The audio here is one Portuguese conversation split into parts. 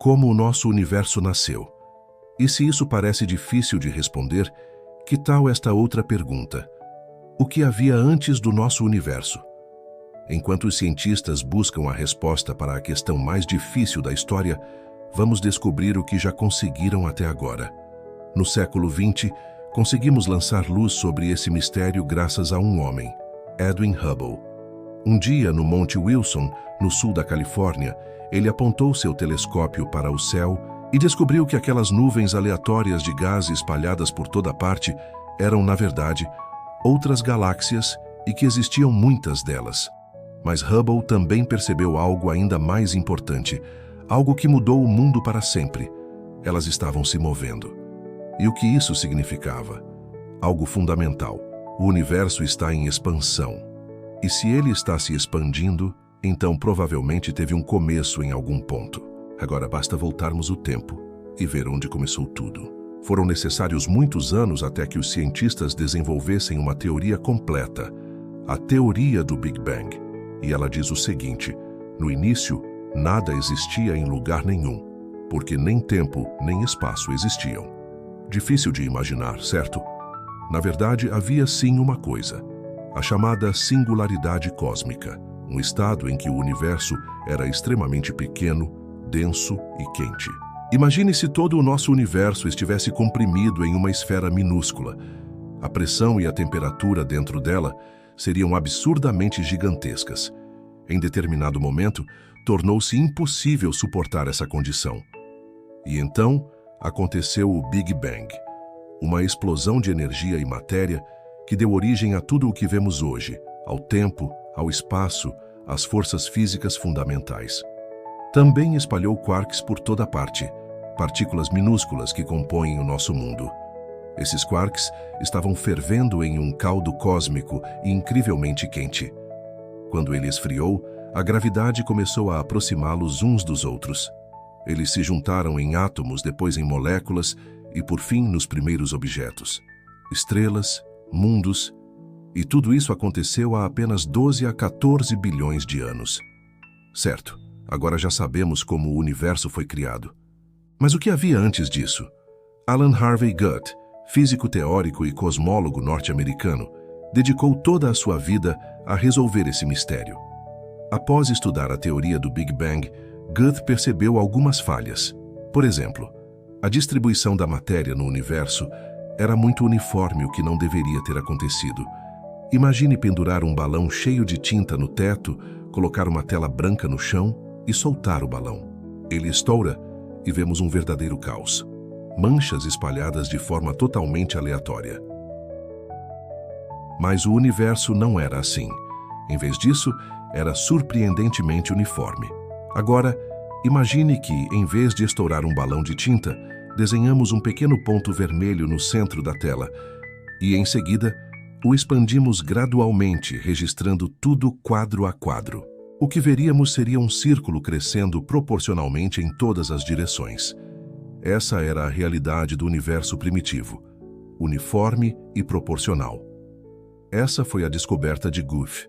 Como o nosso universo nasceu? E se isso parece difícil de responder, que tal esta outra pergunta? O que havia antes do nosso universo? Enquanto os cientistas buscam a resposta para a questão mais difícil da história, vamos descobrir o que já conseguiram até agora. No século XX, conseguimos lançar luz sobre esse mistério graças a um homem, Edwin Hubble. Um dia, no Monte Wilson, no sul da Califórnia, ele apontou seu telescópio para o céu e descobriu que aquelas nuvens aleatórias de gás espalhadas por toda parte eram, na verdade, outras galáxias e que existiam muitas delas. Mas Hubble também percebeu algo ainda mais importante, algo que mudou o mundo para sempre. Elas estavam se movendo. E o que isso significava? Algo fundamental. O universo está em expansão. E se ele está se expandindo, então provavelmente teve um começo em algum ponto. Agora basta voltarmos o tempo e ver onde começou tudo. Foram necessários muitos anos até que os cientistas desenvolvessem uma teoria completa, a teoria do Big Bang. E ela diz o seguinte: no início, nada existia em lugar nenhum, porque nem tempo nem espaço existiam. Difícil de imaginar, certo? Na verdade, havia sim uma coisa, a chamada singularidade cósmica, um estado em que o universo era extremamente pequeno, denso e quente. Imagine se todo o nosso universo estivesse comprimido em uma esfera minúscula. A pressão e a temperatura dentro dela seriam absurdamente gigantescas. Em determinado momento, tornou-se impossível suportar essa condição. E então, aconteceu o Big Bang, uma explosão de energia e matéria que deu origem a tudo o que vemos hoje, ao tempo, ao espaço, às forças físicas fundamentais. Também espalhou quarks por toda parte, partículas minúsculas que compõem o nosso mundo. Esses quarks estavam fervendo em um caldo cósmico e incrivelmente quente. Quando ele esfriou, a gravidade começou a aproximá-los uns dos outros. Eles se juntaram em átomos, depois em moléculas e, por fim, nos primeiros objetos. Estrelas, mundos, e tudo isso aconteceu há apenas 12 a 14 bilhões de anos. Certo, agora já sabemos como o universo foi criado. Mas o que havia antes disso? Alan Harvey Guth, físico teórico e cosmólogo norte-americano, dedicou toda a sua vida a resolver esse mistério. Após estudar a teoria do Big Bang, Guth percebeu algumas falhas. Por exemplo, a distribuição da matéria no universo era muito uniforme, o que não deveria ter acontecido. Imagine pendurar um balão cheio de tinta no teto, colocar uma tela branca no chão e soltar o balão. Ele estoura e vemos um verdadeiro caos. Manchas espalhadas de forma totalmente aleatória. Mas o universo não era assim. Em vez disso, era surpreendentemente uniforme. Agora, imagine que, em vez de estourar um balão de tinta, desenhamos um pequeno ponto vermelho no centro da tela e, em seguida, o expandimos gradualmente, registrando tudo quadro a quadro. O que veríamos seria um círculo crescendo proporcionalmente em todas as direções. Essa era a realidade do universo primitivo, uniforme e proporcional. Essa foi a descoberta de Guth,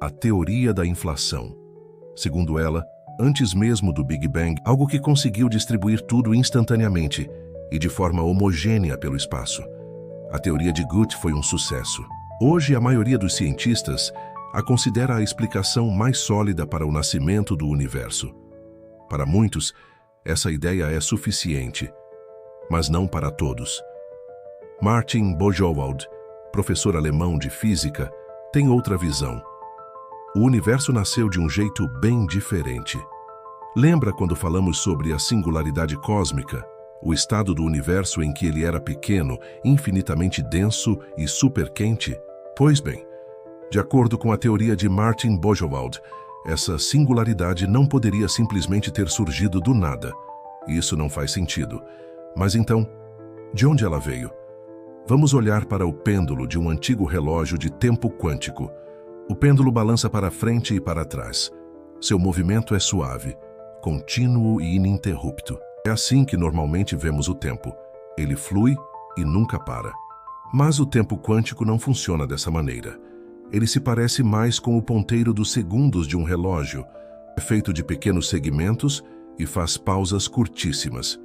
a teoria da inflação. Segundo ela, antes mesmo do Big Bang, algo que conseguiu distribuir tudo instantaneamente e de forma homogênea pelo espaço. A teoria de Guth foi um sucesso. Hoje, a maioria dos cientistas a considera a explicação mais sólida para o nascimento do universo. Para muitos, essa ideia é suficiente, mas não para todos. Martin Bojowald, professor alemão de física, tem outra visão. O universo nasceu de um jeito bem diferente. Lembra quando falamos sobre a singularidade cósmica, o estado do universo em que ele era pequeno, infinitamente denso e superquente? Pois bem, de acordo com a teoria de Martin Bojowald, essa singularidade não poderia simplesmente ter surgido do nada. Isso não faz sentido. Mas então, de onde ela veio? Vamos olhar para o pêndulo de um antigo relógio de tempo quântico. O pêndulo balança para frente e para trás. Seu movimento é suave, contínuo e ininterrupto. É assim que normalmente vemos o tempo. Ele flui e nunca para. Mas o tempo quântico não funciona dessa maneira. Ele se parece mais com o ponteiro dos segundos de um relógio. É feito de pequenos segmentos e faz pausas curtíssimas.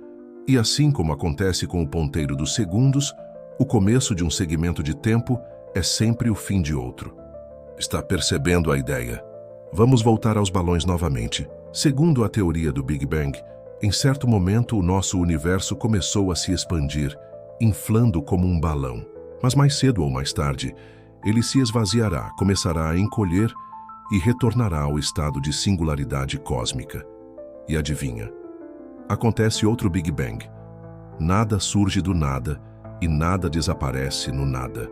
E assim como acontece com o ponteiro dos segundos, o começo de um segmento de tempo é sempre o fim de outro. Está percebendo a ideia? Vamos voltar aos balões novamente. Segundo a teoria do Big Bang, em certo momento o nosso universo começou a se expandir, inflando como um balão. Mas mais cedo ou mais tarde, ele se esvaziará, começará a encolher e retornará ao estado de singularidade cósmica. E adivinha? Acontece outro Big Bang. Nada surge do nada e nada desaparece no nada.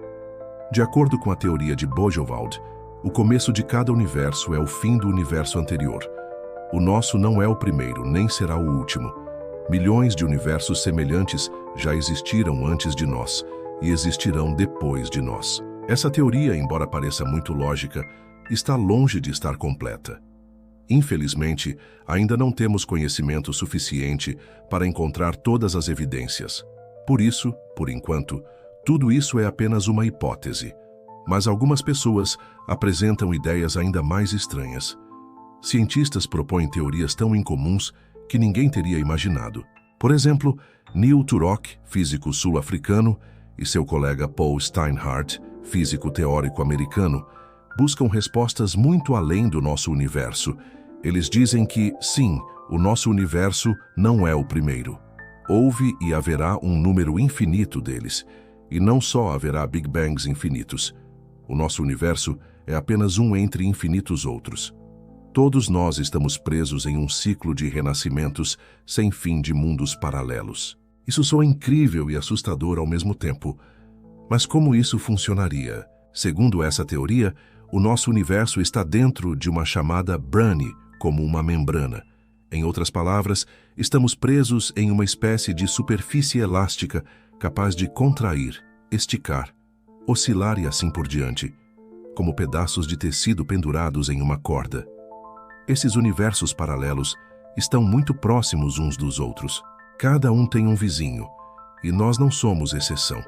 De acordo com a teoria de Bojewald, o começo de cada universo é o fim do universo anterior. O nosso não é o primeiro, nem será o último. Milhões de universos semelhantes já existiram antes de nós e existirão depois de nós. Essa teoria, embora pareça muito lógica, está longe de estar completa. Infelizmente, ainda não temos conhecimento suficiente para encontrar todas as evidências. Por isso, por enquanto, tudo isso é apenas uma hipótese. Mas algumas pessoas apresentam ideias ainda mais estranhas. Cientistas propõem teorias tão incomuns que ninguém teria imaginado. Por exemplo, Neil Turok, físico sul-africano, e seu colega Paul Steinhardt, físico teórico americano, buscam respostas muito além do nosso universo. Eles dizem que, sim, o nosso universo não é o primeiro. Houve e haverá um número infinito deles, e não só haverá Big Bangs infinitos. O nosso universo é apenas um entre infinitos outros. Todos nós estamos presos em um ciclo de renascimentos sem fim de mundos paralelos. Isso soa incrível e assustador ao mesmo tempo. Mas como isso funcionaria? Segundo essa teoria, o nosso universo está dentro de uma chamada brane, como uma membrana. Em outras palavras, estamos presos em uma espécie de superfície elástica capaz de contrair, esticar, oscilar e assim por diante, como pedaços de tecido pendurados em uma corda. Esses universos paralelos estão muito próximos uns dos outros. Cada um tem um vizinho, e nós não somos exceção.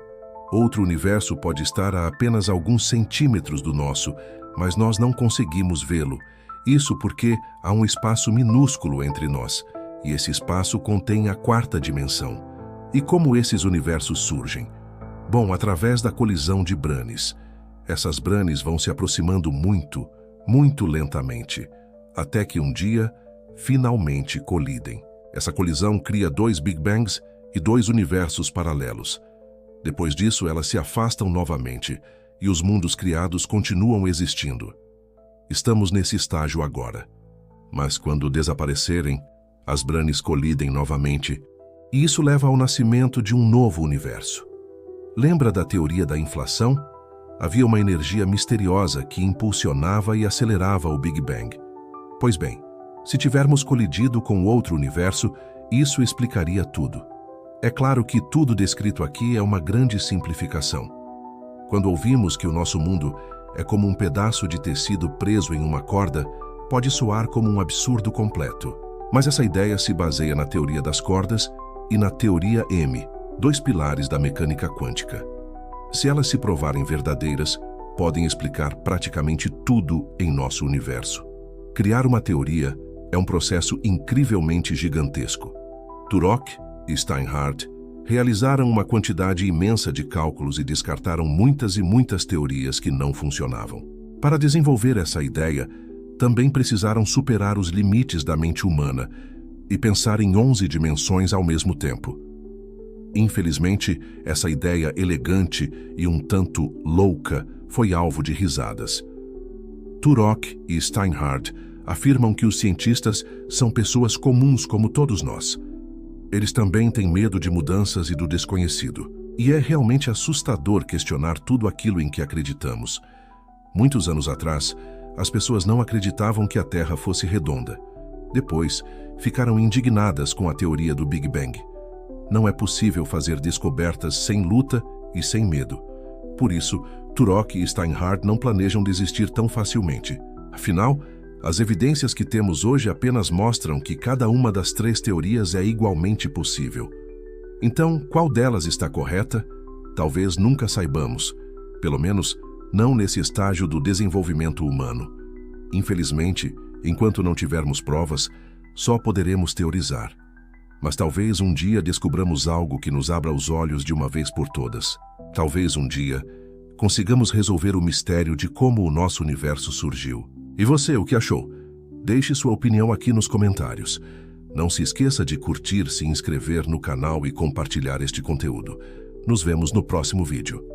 Outro universo pode estar a apenas alguns centímetros do nosso, mas nós não conseguimos vê-lo. Isso porque há um espaço minúsculo entre nós, e esse espaço contém a quarta dimensão. E como esses universos surgem? Bom, através da colisão de branes. Essas branes vão se aproximando muito, muito lentamente, até que um dia, finalmente colidem. Essa colisão cria 2 Big Bangs e 2 universos paralelos. Depois disso, elas se afastam novamente, e os mundos criados continuam existindo. Estamos nesse estágio agora. Mas quando desaparecerem, as branes colidem novamente, e isso leva ao nascimento de um novo universo. Lembra da teoria da inflação? Havia uma energia misteriosa que impulsionava e acelerava o Big Bang. Pois bem, se tivermos colidido com outro universo, isso explicaria tudo. É claro que tudo descrito aqui é uma grande simplificação. Quando ouvimos que o nosso mundo é como um pedaço de tecido preso em uma corda, pode soar como um absurdo completo. Mas essa ideia se baseia na teoria das cordas e na teoria M, 2 pilares da mecânica quântica. Se elas se provarem verdadeiras, podem explicar praticamente tudo em nosso universo. Criar uma teoria é um processo incrivelmente gigantesco. Turok e Steinhardt realizaram uma quantidade imensa de cálculos e descartaram muitas e muitas teorias que não funcionavam. Para desenvolver essa ideia, também precisaram superar os limites da mente humana e pensar em 11 dimensões ao mesmo tempo. Infelizmente, essa ideia elegante e um tanto louca foi alvo de risadas. Turok e Steinhardt afirmam que os cientistas são pessoas comuns como todos nós. Eles também têm medo de mudanças e do desconhecido. E é realmente assustador questionar tudo aquilo em que acreditamos. Muitos anos atrás, as pessoas não acreditavam que a Terra fosse redonda. Depois, ficaram indignadas com a teoria do Big Bang. Não é possível fazer descobertas sem luta e sem medo. Por isso, Turok e Steinhardt não planejam desistir tão facilmente. Afinal, as evidências que temos hoje apenas mostram que cada uma das 3 teorias é igualmente possível. Então, qual delas está correta? Talvez nunca saibamos. Pelo menos, não nesse estágio do desenvolvimento humano. Infelizmente, enquanto não tivermos provas, só poderemos teorizar. Mas talvez um dia descubramos algo que nos abra os olhos de uma vez por todas. Talvez um dia consigamos resolver o mistério de como o nosso universo surgiu. E você, o que achou? Deixe sua opinião aqui nos comentários. Não se esqueça de curtir, se inscrever no canal e compartilhar este conteúdo. Nos vemos no próximo vídeo.